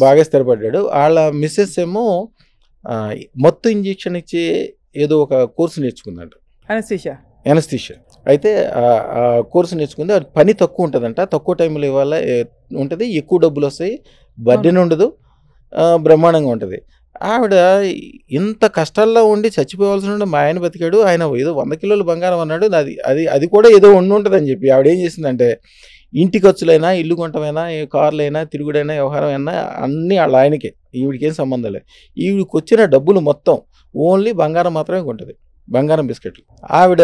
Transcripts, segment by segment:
బాగా స్థిరపడ్డాడు. వాళ్ళ మిసెస్ ఏమో మత్తు ఇంజెక్షన్ ఇచ్చి ఏదో ఒక కోర్సు నేర్చుకుందంట, ఎనస్థీషియా. అయితే ఆ కోర్సు నేర్చుకుంది. అది పని తక్కువ ఉంటుందంట, తక్కువ టైంలో ఇవాళ ఉంటుంది, ఎక్కువ డబ్బులు వస్తాయి, బర్డెన్ ఉండదు, బ్రహ్మాండంగా ఉంటుంది. ఆవిడ ఇంత కష్టాల్లో ఉండి చచ్చిపోవాల్సిన ఉండి మా ఆయన బతికాడు, ఆయన ఏదో 100 కిలోలు బంగారం అన్నాడు. అది అది అది కూడా ఏదో ఉంటుందని చెప్పి ఆవిడ ఏం చేసిందంటే, ఇంటి ఖర్చులైనా, ఇల్లు కొనటమైనా, కార్లైనా, తిరుగుడైనా, వ్యవహారం అయినా అన్నీ వాళ్ళ ఆయనకే, ఈవిడికేం సంబంధం లేదు. ఈవిడికి వచ్చిన డబ్బులు మొత్తం ఓన్లీ బంగారం మాత్రమే కొంటుంది, బంగారం బిస్కెట్లు. ఆవిడ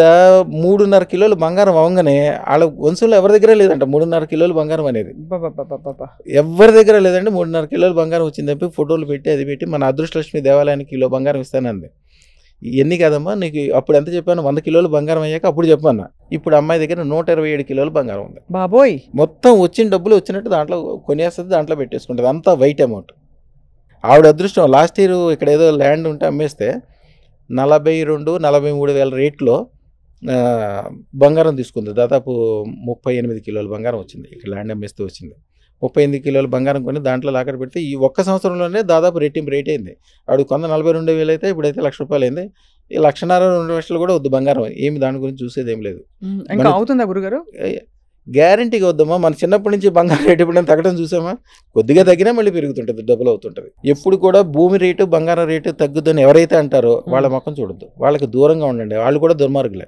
3.5 కిలోలు బంగారం అవ్వగానే వాళ్ళ వంశంలో ఎవరి దగ్గర లేదంట 3.5 కిలోలు బంగారం అనేది. ఎవరి దగ్గర లేదంటే 3.5 కిలోలు బంగారం వచ్చింది చెప్పి ఫోటోలు పెట్టి అది పెట్టి మన అదృష్టలక్ష్మి దేవాలయానికి కిలో బంగారం ఇస్తానంది. ఎన్ని కదమ్మా నీకు, అప్పుడు ఎంత చెప్పాను, 100 కిలోలు బంగారం అయ్యాక అప్పుడు చెప్పాను. ఇప్పుడు అమ్మాయి దగ్గర 127 కిలోలు బంగారం ఉంది. బాబోయ్, మొత్తం వచ్చిన డబ్బులు వచ్చినట్టు దాంట్లో కొనేస్తుంది, దాంట్లో పెట్టేసుకుంటుంది, అంతా వైట్ అమౌంట్. ఆవిడ అదృష్టం లాస్ట్ ఇయర్ ఇక్కడ ఏదో ల్యాండ్ ఉంటే అమ్మేస్తే 42-43 వేల రేట్లో బంగారం తీసుకుంది. దాదాపు 38 కిలోల బంగారం వచ్చింది. ఇక్కడ ల్యాండ్ అమ్మేస్తే వచ్చింది. 38 కిలోల బంగారం కొని దాంట్లో లాకర్ పెడితే ఈ ఒక్క సంవత్సరంలోనే దాదాపు రెట్టింపు రేట్ అయింది. ఆవిడ కొంత 42,000 అయితే ఇప్పుడైతే ₹1,00,000 అయింది. ఈ 1,50,000-2 లక్షలు కూడా వద్దు బంగారం, ఏమి దాని గురించి చూసేది ఏం లేదు. అవుతుందా గురుగారు? గ్యారంటీగా వద్దమ్మా. మన చిన్నప్పటి నుంచి బంగారం రేటు ఎప్పుడైనా తగ్గడం చూసామా? కొద్దిగా తగ్గినా మళ్ళీ పెరుగుతుంటుంది, డబుల్ అవుతుంటుంది. ఎప్పుడు కూడా భూమి రేటు బంగారం రేటు తగ్గుద్దని ఎవరైతే అంటారో వాళ్ళ మొక్కం చూడొద్దు, వాళ్ళకి దూరంగా ఉండండి, వాళ్ళు కూడా దుర్మార్గులే.